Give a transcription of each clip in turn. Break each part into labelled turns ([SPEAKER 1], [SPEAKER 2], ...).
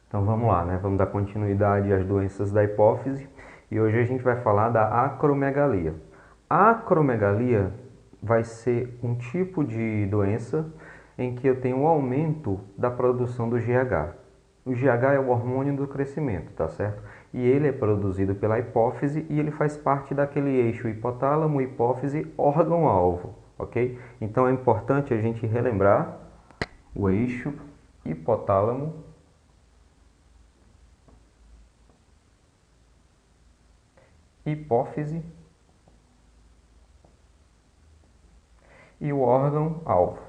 [SPEAKER 1] Então vamos lá, né? Vamos dar continuidade às doenças da hipófise e hoje a gente vai falar da acromegalia. A acromegalia vai ser um tipo de doença em que eu tenho um aumento da produção do GH. O GH é o hormônio do crescimento, tá certo? E ele é produzido pela hipófise e ele faz parte daquele eixo hipotálamo, hipófise, órgão-alvo, ok? Então é importante a gente relembrar o eixo hipotálamo, hipófise e o órgão-alvo.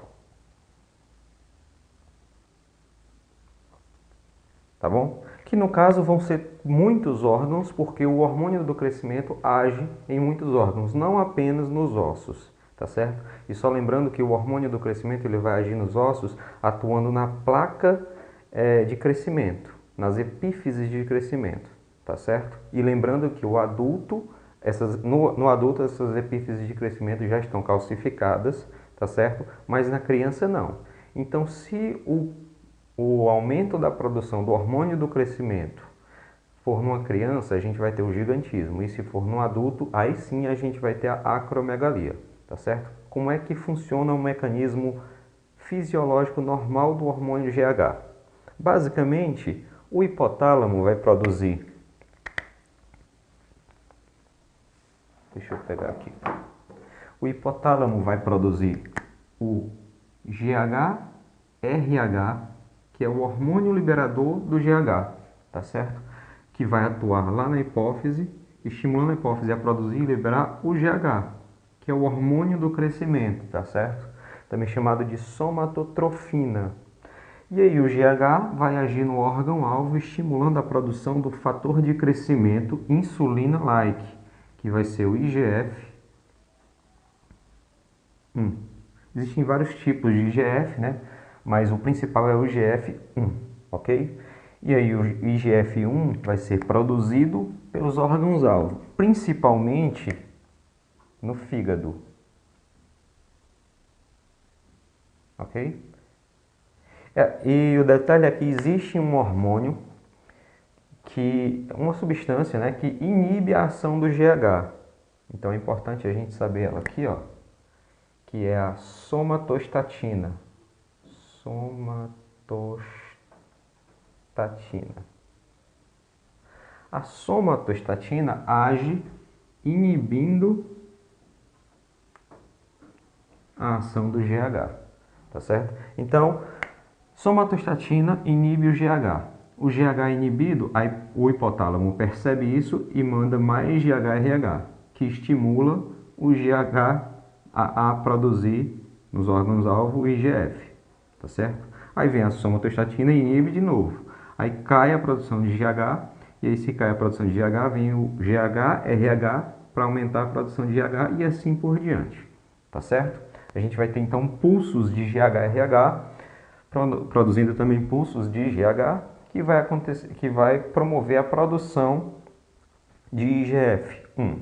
[SPEAKER 1] Tá bom? Que no caso vão ser muitos órgãos, porque o hormônio do crescimento age em muitos órgãos, não apenas nos ossos, tá certo? E só lembrando que o hormônio do crescimento ele vai agir nos ossos, atuando na placa de crescimento, nas epífises de crescimento, tá certo? E lembrando que o adulto, no adulto essas epífises de crescimento já estão calcificadas, tá certo? Mas na criança não. Então, se o aumento da produção do hormônio do crescimento for numa criança, a gente vai ter o gigantismo. E se for num adulto, aí sim a gente vai ter a acromegalia, tá certo? Como é que funciona o mecanismo fisiológico normal do hormônio GH? Basicamente, o hipotálamo vai produzir... Deixa eu pegar aqui. O hipotálamo vai produzir o GH-RH, que é o hormônio liberador do GH, tá certo? Que vai atuar lá na hipófise, estimulando a hipófise a produzir e liberar o GH, que é o hormônio do crescimento, tá certo? Também chamado de somatotrofina. E aí o GH vai agir no órgão-alvo, estimulando a produção do fator de crescimento insulina-like, que vai ser o IGF-1. Existem vários tipos de IGF, né? Mas o principal é o IGF-1, ok? E aí o IGF-1 vai ser produzido pelos órgãos-alvo, principalmente no fígado, ok? E o detalhe é que existe um hormônio, uma substância, né, que inibe a ação do GH. Então é importante a gente saber ela aqui, ó, que é a somatostatina. A somatostatina age inibindo a ação do GH, tá certo? Então, somatostatina inibe o GH. O GH inibido, o hipotálamo percebe isso e manda mais GH-RH, que estimula o GH a produzir nos órgãos-alvo o IGF, tá certo? Aí vem a somatostatina e inibe de novo. Aí cai a produção de GH, e aí se cai a produção de GH, vem o GH-RH para aumentar a produção de GH e assim por diante, tá certo? A gente vai ter então pulsos de GH-RH, produzindo também pulsos de GH, que vai promover a produção de IGF-1,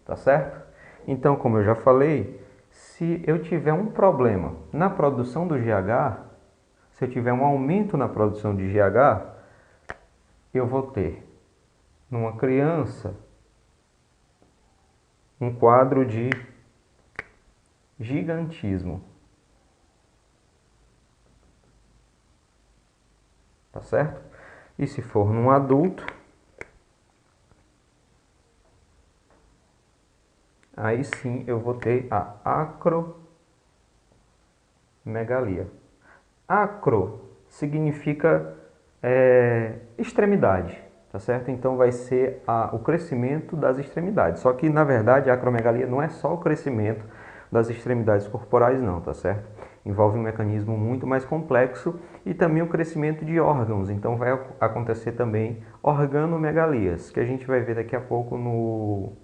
[SPEAKER 1] tá certo? Então, como eu já falei, se eu tiver um problema na produção do GH, se eu tiver um aumento na produção de GH, eu vou ter, numa criança, um quadro de gigantismo. Tá certo? E se for num adulto, aí sim eu vou ter a acromegalia. Acro significa extremidade, tá certo? Então vai ser o crescimento das extremidades. Só que na verdade a acromegalia não é só o crescimento das extremidades corporais não, tá certo? Envolve um mecanismo muito mais complexo e também o crescimento de órgãos. Então vai acontecer também organomegalias, que a gente vai ver daqui a pouco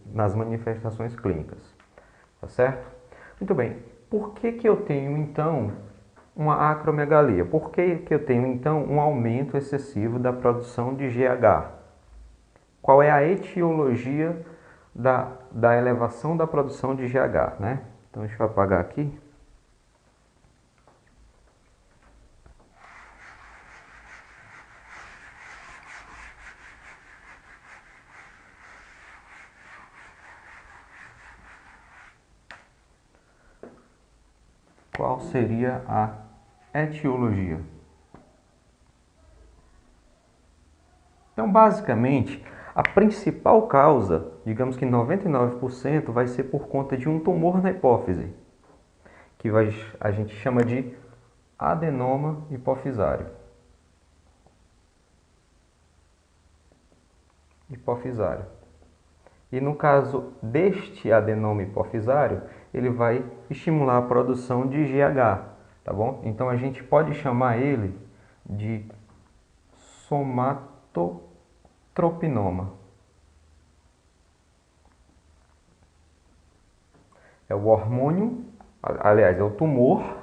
[SPEAKER 1] nas manifestações clínicas, tá certo? Muito bem. Por que eu tenho então uma acromegalia? Por que eu tenho então um aumento excessivo da produção de GH? Qual é a etiologia da elevação da produção de GH, né? Então deixa eu apagar aqui. qual seria a etiologia? Então, basicamente, a principal causa, digamos que 99%, vai ser por conta de um tumor na hipófise, que a gente chama de adenoma hipofisário. E no caso deste adenoma hipofisário, ele vai estimular a produção de GH, tá bom? Então a gente pode chamar ele de somatotropinoma. É o hormônio, aliás, é o tumor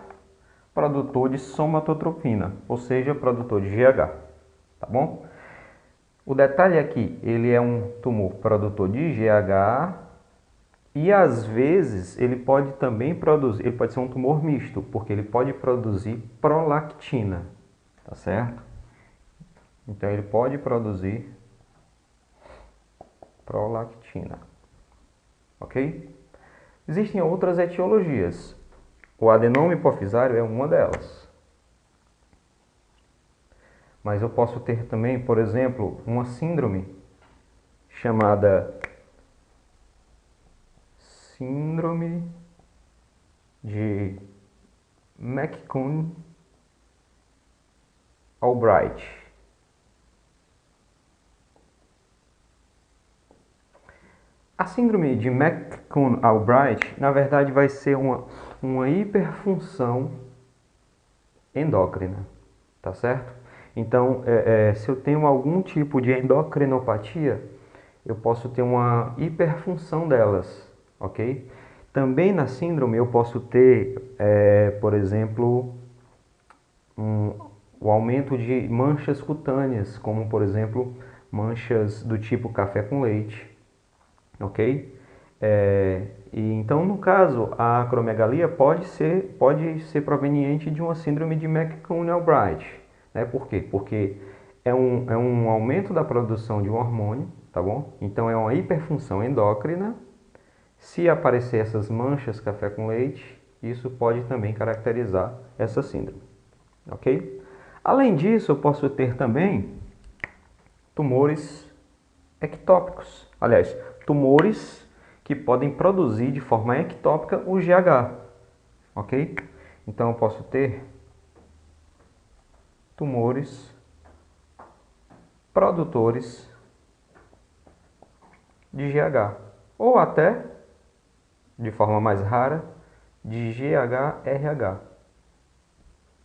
[SPEAKER 1] produtor de somatotropina, ou seja, produtor de GH, tá bom? O detalhe é que ele é um tumor produtor de GH e às vezes ele pode também produzir, ele pode ser um tumor misto, porque ele pode produzir prolactina, tá certo? Então ele pode produzir prolactina, ok? Existem outras etiologias. O adenoma hipofisário é uma delas. Mas eu posso ter também, por exemplo, uma síndrome chamada síndrome de McCune-Albright. A síndrome de McCune-Albright, na verdade, vai ser uma hiperfunção endócrina, tá certo? Então, se eu tenho algum tipo de endocrinopatia, eu posso ter uma hiperfunção delas, ok? Também na síndrome eu posso ter, por exemplo, o aumento de manchas cutâneas, como por exemplo, manchas do tipo café com leite, ok? E então, no caso, a acromegalia pode ser proveniente de uma síndrome de McCune-Albright. Né? Por quê? Porque é um aumento da produção de um hormônio, tá bom? Então é uma hiperfunção endócrina. Se aparecer essas manchas café com leite, isso pode também caracterizar essa síndrome, ok? Além disso, eu posso ter também tumores ectópicos. Aliás, tumores que podem produzir de forma ectópica o GH, ok? Então eu posso ter tumores produtores de GH, ou até, de forma mais rara, de GHRH,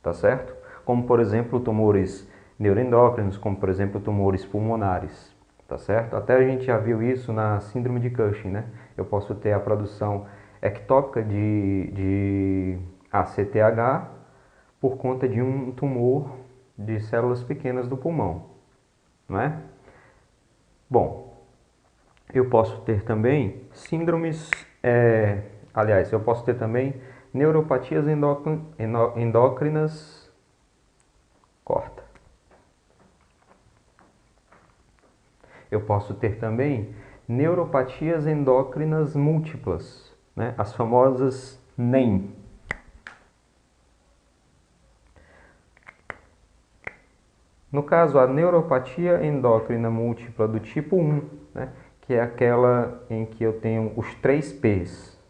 [SPEAKER 1] tá certo? Como, por exemplo, tumores neuroendócrinos, como, por exemplo, tumores pulmonares, tá certo? Até a gente já viu isso na síndrome de Cushing, né? Eu posso ter a produção ectópica de ACTH por conta de um tumor de células pequenas do pulmão, não é? Bom, eu posso ter também síndromes, aliás, eu posso ter também neuropatias endócrinas, corta. Eu posso ter também neuropatias endócrinas múltiplas, né? As famosas NEM. No caso, a neuropatia endócrina múltipla do tipo 1, né? Que é aquela em que eu tenho os 3 P's.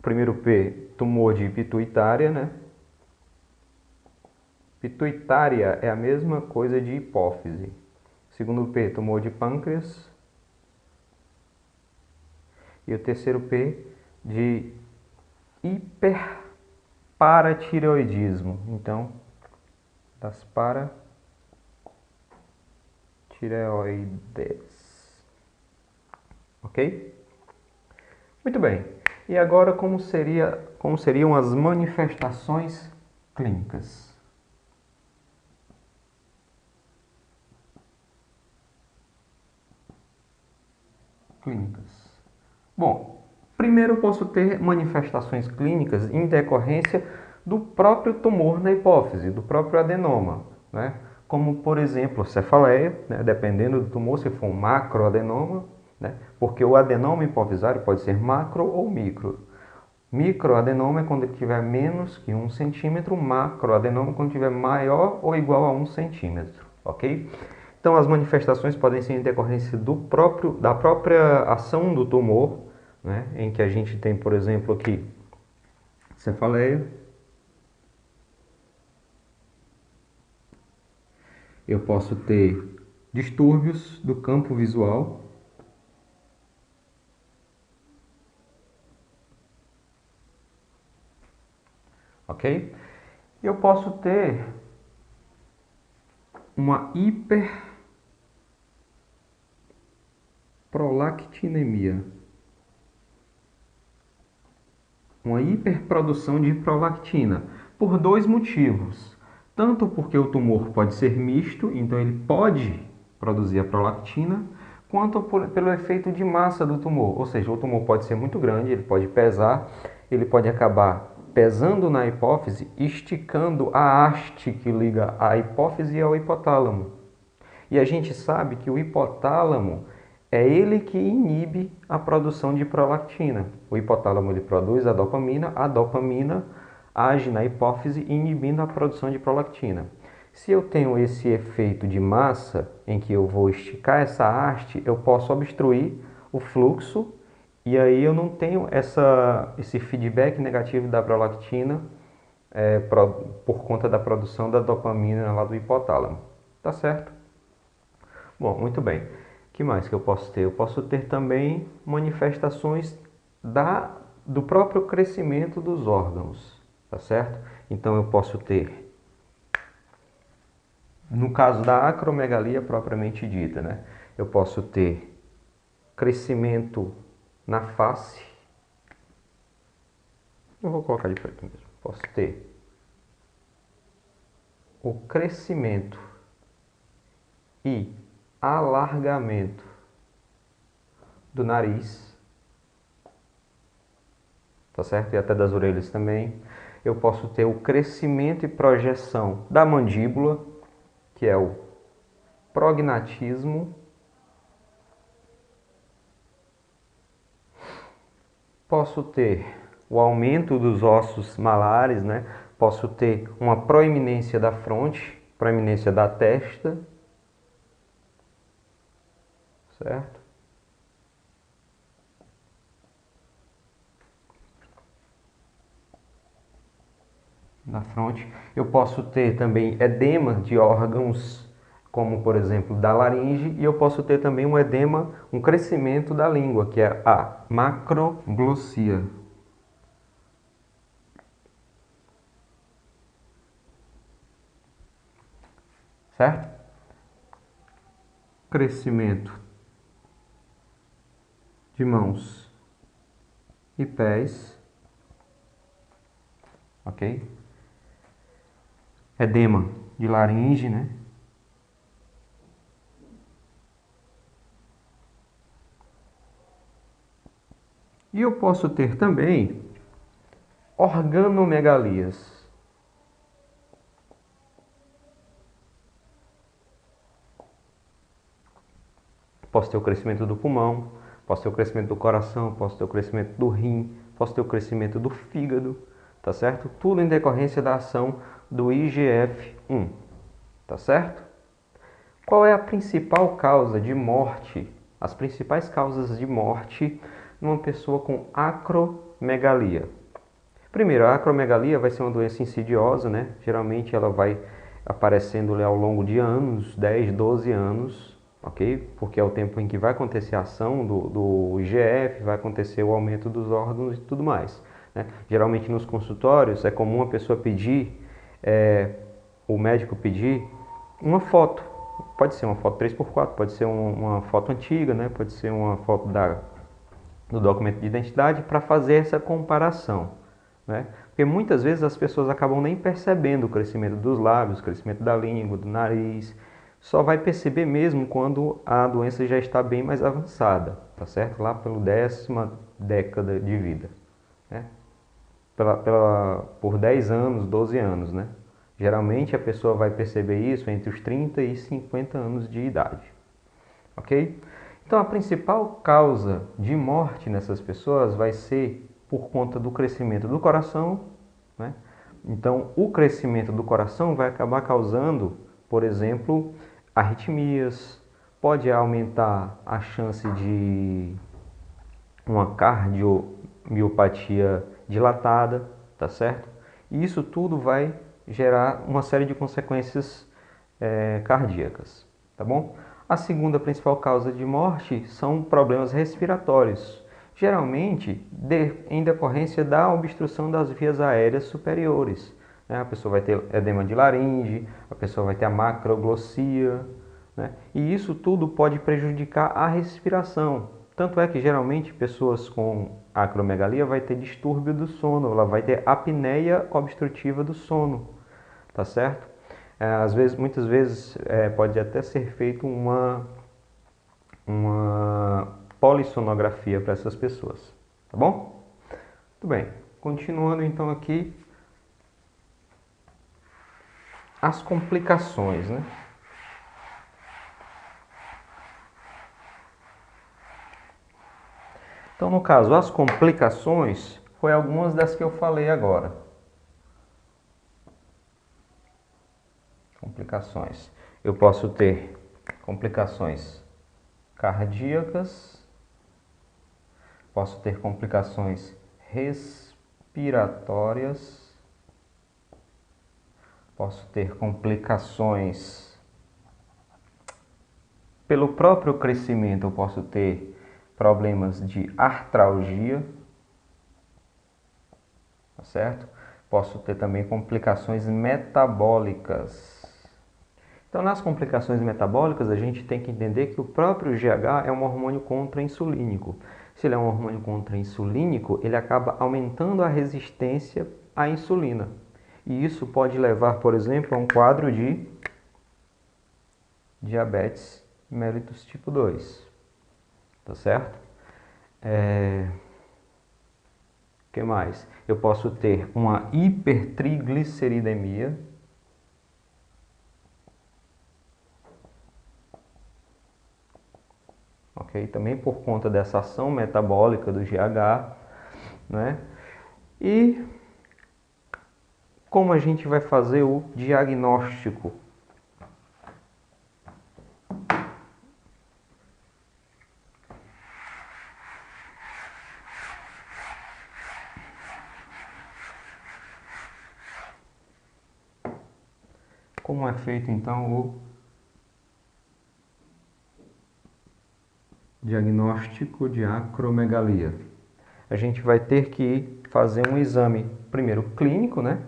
[SPEAKER 1] Primeiro P, tumor de pituitária, né? Pituitária é a mesma coisa de hipófise. Segundo P, tumor de pâncreas. E o terceiro P, de hiperparatireoidismo. Então, das paratireoides. Ok? Muito bem. E agora, como seriam as manifestações clínicas? Bom, primeiro eu posso ter manifestações clínicas em decorrência do próprio tumor na hipófise, do próprio adenoma, né? Como, por exemplo, cefaleia, né? Dependendo do tumor, se for um macroadenoma, né? porque o adenoma hipofisário pode ser macro ou micro. Microadenoma é quando ele tiver menos que 1 centímetro, macroadenoma é quando tiver maior ou igual a 1 centímetro, ok? Então, as manifestações podem ser em decorrência da própria ação do tumor, né? Em que a gente tem, por exemplo, aqui, cefaleia. Eu posso ter distúrbios do campo visual. Ok? Eu posso ter uma hiperprolactinemia. Uma hiperprodução de prolactina, por dois motivos. Tanto porque o tumor pode ser misto, então ele pode produzir a prolactina, quanto pelo efeito de massa do tumor. Ou seja, o tumor pode ser muito grande, ele pode pesar, ele pode acabar pesando na hipófise, esticando a haste que liga a hipófise ao hipotálamo. E a gente sabe que o hipotálamo é ele que inibe a produção de prolactina. O hipotálamo ele produz a dopamina age na hipófise inibindo a produção de prolactina. Se eu tenho esse efeito de massa, em que eu vou esticar essa haste, eu posso obstruir o fluxo e aí eu não tenho esse feedback negativo da prolactina por conta da produção da dopamina lá do hipotálamo. Tá certo? Bom, muito bem. O que mais que eu posso ter? Eu posso ter também manifestações do próprio crescimento dos órgãos, tá certo? Então eu posso ter, no caso da acromegalia propriamente dita, né? Eu posso ter crescimento na face. Eu vou colocar de frente mesmo. Posso ter o crescimento e alargamento do nariz, tá certo? E até das orelhas também. Eu posso ter o crescimento e projeção da mandíbula, que é o prognatismo. Posso ter o aumento dos ossos malares, né? Posso ter uma proeminência da fronte, proeminência da testa, certo? Na fronte. Eu posso ter também edema de órgãos, como por exemplo da laringe, e eu posso ter também um edema, um crescimento da língua, que é a macroglossia. Certo? Crescimento de mãos e pés. Ok? Edema de laringe, né? E eu posso ter também organomegalias. Posso ter o crescimento do pulmão, posso ter o crescimento do coração, posso ter o crescimento do rim, posso ter o crescimento do fígado, tá certo? Tudo em decorrência da ação do IGF-1, tá certo? Qual é a principal causa de morte? As principais causas de morte numa pessoa com acromegalia. Primeiro, a acromegalia vai ser uma doença insidiosa, né? Geralmente ela vai aparecendo ao longo de anos, 10, 12 anos, ok? Porque é o tempo em que vai acontecer a ação do IGF, vai acontecer o aumento dos órgãos e tudo mais, né? Geralmente nos consultórios é comum a pessoa pedir, o médico pedir uma foto. Pode ser uma foto 3x4, pode ser uma foto antiga, né? Pode ser uma foto do documento de identidade para fazer essa comparação, né? Porque muitas vezes as pessoas acabam nem percebendo o crescimento dos lábios, o crescimento da língua, do nariz. Só vai perceber mesmo quando a doença já está bem mais avançada, tá certo? Lá pela 10ª década de vida, né? Por 10 anos, 12 anos, né? Geralmente a pessoa vai perceber isso entre os 30 e 50 anos de idade, ok? Então, a principal causa de morte nessas pessoas vai ser por conta do crescimento do coração, né? Então, o crescimento do coração vai acabar causando, por exemplo, arritmias, pode aumentar a chance de uma cardiomiopatia dilatada, tá certo? E isso tudo vai gerar uma série de consequências cardíacas, tá bom? A segunda principal causa de morte são problemas respiratórios, geralmente em decorrência da obstrução das vias aéreas superiores, né? A pessoa vai ter edema de laringe, a pessoa vai ter a macroglossia, né? E isso tudo pode prejudicar a respiração. Tanto é que geralmente pessoas com acromegalia vai ter distúrbio do sono, ela vai ter apneia obstrutiva do sono, tá certo? Às vezes, muitas vezes pode até ser feito uma polissonografia para essas pessoas, tá bom? Muito bem, continuando então aqui as complicações, né? Então, no caso, as complicações foi algumas das que eu falei agora. Complicações. Eu posso ter complicações cardíacas, posso ter complicações respiratórias, posso ter complicações pelo próprio crescimento, eu posso ter problemas de artralgia, tá certo? Posso ter também complicações metabólicas. Então, nas complicações metabólicas, a gente tem que entender que o próprio GH é um hormônio contra-insulínico. Se ele é um hormônio contra-insulínico, ele acaba aumentando a resistência à insulina. E isso pode levar, por exemplo, a um quadro de diabetes mellitus tipo 2. Tá certo? O que mais? Eu posso ter uma hipertrigliceridemia. Ok? Também por conta dessa ação metabólica do GH, né? E como a gente vai fazer o diagnóstico? Como é feito então o diagnóstico de acromegalia? A gente vai ter que fazer um exame, primeiro clínico, né?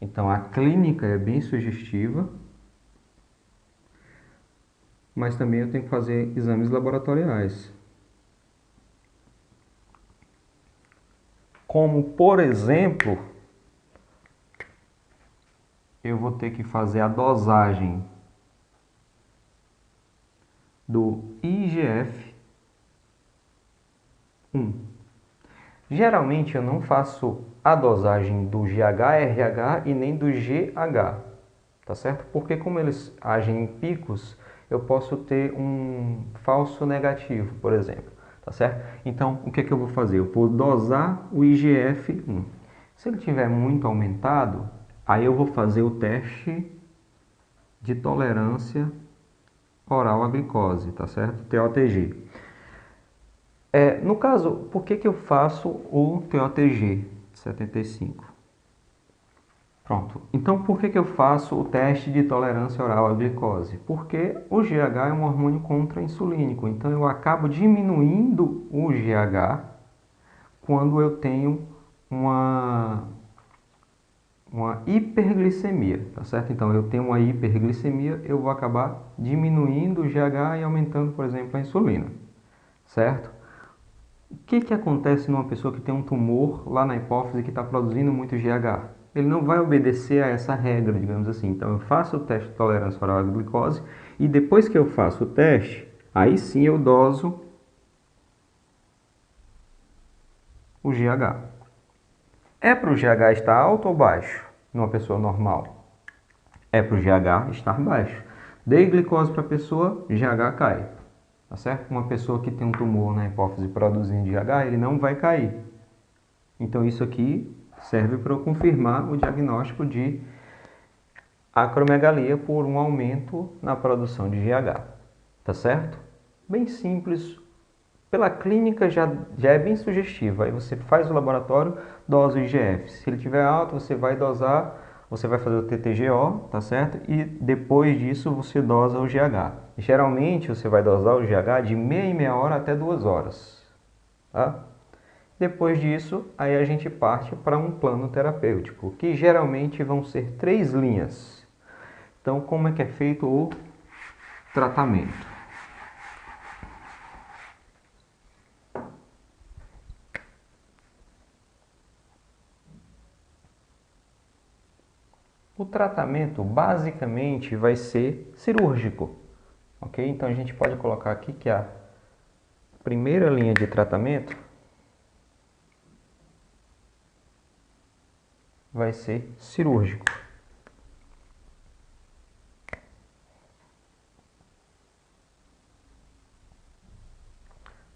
[SPEAKER 1] Então a clínica é bem sugestiva, mas também eu tenho que fazer exames laboratoriais. Como, por exemplo, eu vou ter que fazer a dosagem do IGF-1. Geralmente eu não faço a dosagem do GH-RH e nem do GH, tá certo? Porque como eles agem em picos, eu posso ter um falso negativo, por exemplo, tá certo? Então, o que é que eu vou fazer? Eu vou dosar o IGF-1. Se ele tiver muito aumentado, aí eu vou fazer o teste de tolerância oral à glicose, tá certo? TOTG. No caso, por que eu faço o TOTG 75? Pronto. Então, por que eu faço o teste de tolerância oral à glicose? Porque o GH é um hormônio contra-insulínico. Então, eu acabo diminuindo o GH quando eu tenho uma hiperglicemia, tá certo? Então, eu tenho uma hiperglicemia, eu vou acabar diminuindo o GH e aumentando, por exemplo, a insulina, certo? O que acontece numa pessoa que tem um tumor lá na hipófise que está produzindo muito GH? Ele não vai obedecer a essa regra, digamos assim. Então, eu faço o teste de tolerância oral à glicose e depois que eu faço o teste, aí sim eu doso o GH. É para o GH estar alto ou baixo numa pessoa normal? É para o GH estar baixo. Dei glicose para a pessoa, GH cai. tá certo? Uma pessoa que tem um tumor na hipófise produzindo GH, ele não vai cair. Então isso aqui serve para eu confirmar o diagnóstico de acromegalia por um aumento na produção de GH, tá certo? Bem simples. Pela clínica já é bem sugestiva. Aí você faz o laboratório, dosa o IGF. Se ele tiver alto, você vai dosar, você vai fazer o TTGO, tá certo? E depois disso você dosa o GH. Geralmente você vai dosar o GH de meia em meia hora até 2 horas, tá? Depois disso, aí a gente parte para um plano terapêutico, que geralmente vão ser 3 linhas. Então, como é que é feito o tratamento? O tratamento basicamente vai ser cirúrgico, ok? Então a gente pode colocar aqui que a primeira linha de tratamento vai ser cirúrgico.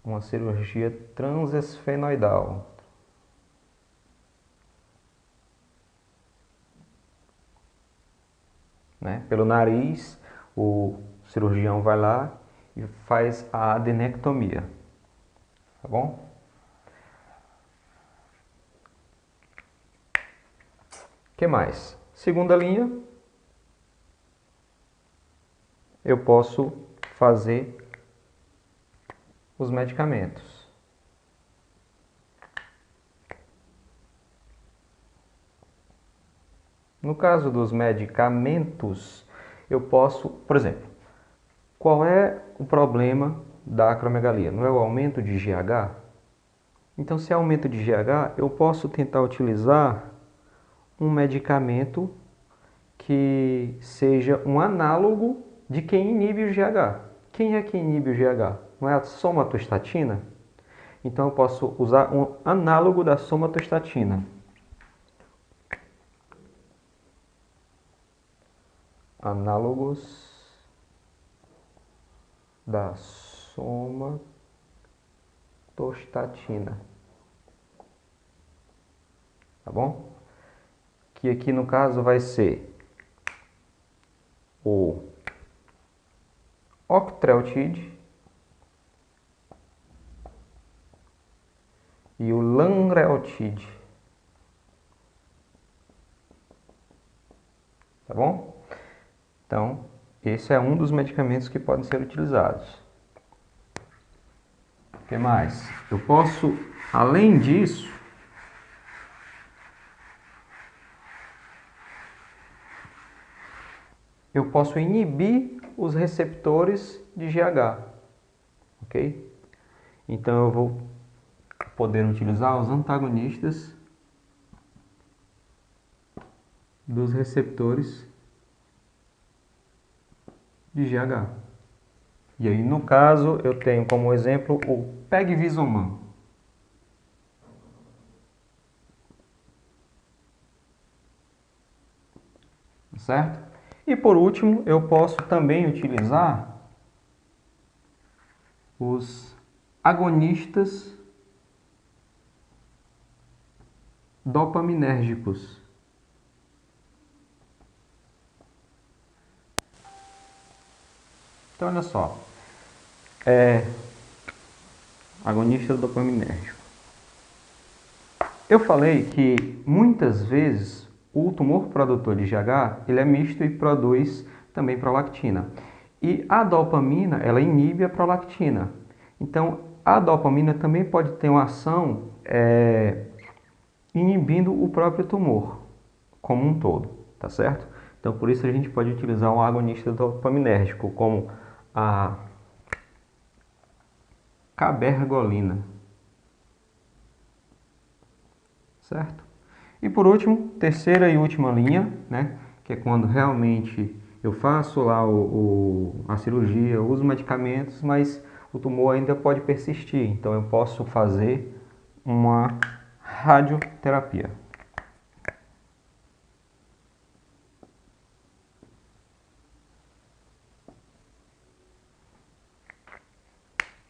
[SPEAKER 1] Uma cirurgia transesfenoidal. Né? Pelo nariz, o cirurgião vai lá e faz a adenectomia. Tá bom? O que mais? Segunda linha, eu posso fazer os medicamentos. No caso dos medicamentos, eu posso, por exemplo, qual é o problema da acromegalia? Não é o aumento de GH? Então, se é aumento de GH, eu posso tentar utilizar um medicamento que seja um análogo de quem inibe o GH. Quem é que inibe o GH? Não é a somatostatina? Então, eu posso usar um análogo da somatostatina. Análogos da somatostatina. Tá bom? Que aqui no caso vai ser o octreotide e o lanreotide. Tá bom? Então, esse é um dos medicamentos que podem ser utilizados. O que mais? Eu posso, além disso, eu posso inibir os receptores de GH, ok? Então eu vou poder utilizar os antagonistas dos receptores de GH. E aí, no caso, eu tenho como exemplo o Pegvisomab. Certo? E por último, eu posso também utilizar os agonistas dopaminérgicos. Então, olha só. Agonista dopaminérgico. Eu falei que muitas vezes o tumor produtor de GH ele é misto e produz também prolactina. E a dopamina ela inibe a prolactina. Então, a dopamina também pode ter uma ação inibindo o próprio tumor como um todo, tá certo? Então, por isso a gente pode utilizar um agonista dopaminérgico, como a cabergolina, certo? E por último, terceira e última linha, né? Que é quando realmente eu faço lá a cirurgia, eu uso medicamentos, mas o tumor ainda pode persistir. Então eu posso fazer uma radioterapia.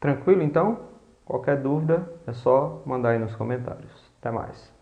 [SPEAKER 1] Tranquilo, então? Qualquer dúvida é só mandar aí nos comentários. Até mais.